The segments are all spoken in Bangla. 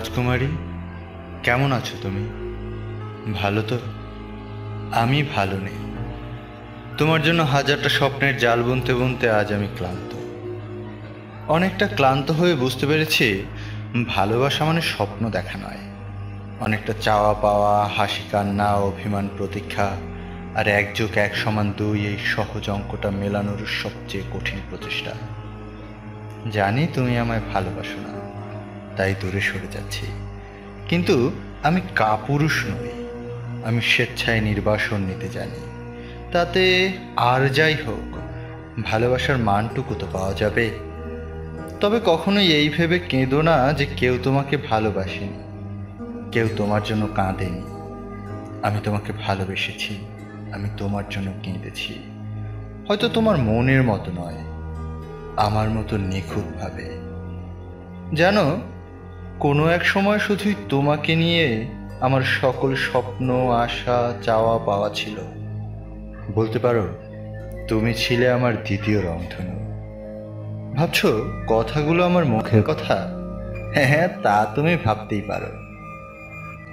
রাজকুমারী, কেমন আছো তুমি? ভালো তো? আমি ভালো নেই। তোমার জন্য হাজারটা স্বপ্নের জাল বুনতে বুনতে আজ আমি ক্লান্ত, অনেকটা ক্লান্ত হয়ে বুঝতে পেরেছি ভালোবাসা মানে স্বপ্ন দেখা নয়, অনেকটা চাওয়া পাওয়া, হাসি কান্না, অভিমান প্রতীক্ষা, আর এক যোগ এক সমান দুই এই সহজ অঙ্কটা মেলানোর সবচেয়ে কঠিন প্রচেষ্টা। জানি তুমি আমায় ভালোবাসো না, তাই দূরে সরে যাচ্ছি, কিন্তু আমি কাপুরুষ নই। আমি স্বেচ্ছায় নির্বাসন নিতে জানি। তাতে আর যাই হোক, ভালোবাসার মানটুকু তো পাওয়া যাবে। তবে কখনোই এই ভেবে কেঁদো না যে কেউ তোমাকে ভালোবাসেনি, কেউ তোমার জন্য কাঁদেনি। আমি তোমাকে ভালোবেসেছি, আমি তোমার জন্য কেঁদেছি। হয়তো তোমার মনের মতো নয়, আমার মতো নিখুঁতভাবে। জানো, কোনো এক সময় শুধুই তোমাকে নিয়ে আমার সকল স্বপ্ন, আশা, চাওয়া পাওয়া ছিল। বলতে পারো তুমি ছিলে আমার দ্বিতীয় রংধনু। ভাবছো কথাগুলো আমার মুখের কথা? হ্যাঁ হ্যাঁ, তা তুমি ভাবতেই পারো,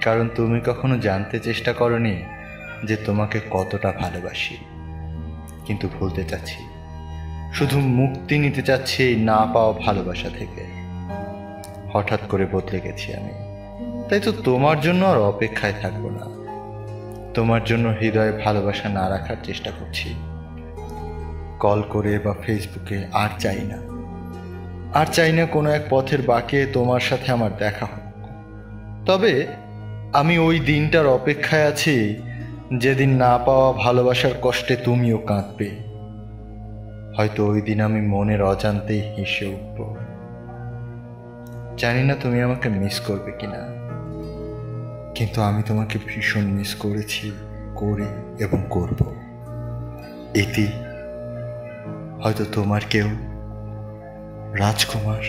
কারণ তুমি কখনো জানতে চেষ্টা করনি যে তোমাকে কতটা ভালোবাসি। কিন্তু ভুলতে চাচ্ছি, শুধু মুক্তি নিতে চাচ্ছি এই না পাওয়া ভালোবাসা থেকে। হঠাৎ করে বদলে গেছি আমি, তাই তো তোমার জন্য আর অপেক্ষায় থাকবো না। তোমার জন্য হৃদয়ে ভালোবাসা না রাখার চেষ্টা করছি। কল করে বা ফেসবুকে আর চাই না, আর চাই না কোনো এক পথের বাঁকে তোমার সাথে আমার দেখা হোক। তবে আমি ওই দিনটার অপেক্ষায় আছি যেদিন না পাওয়া ভালোবাসার কষ্টে তুমিও কাঁদবে। হয়তো ওই দিন আমি মনের অজান্তেই হেসে উঠব। জানি না তুমি আমাকে মিস করবে কিনা, কিন্তু আমি তোমাকে ভীষণ মিস করেছি, করি এবং করব। ইতি, হয়তো তোমার কেউ, রাজকুমার।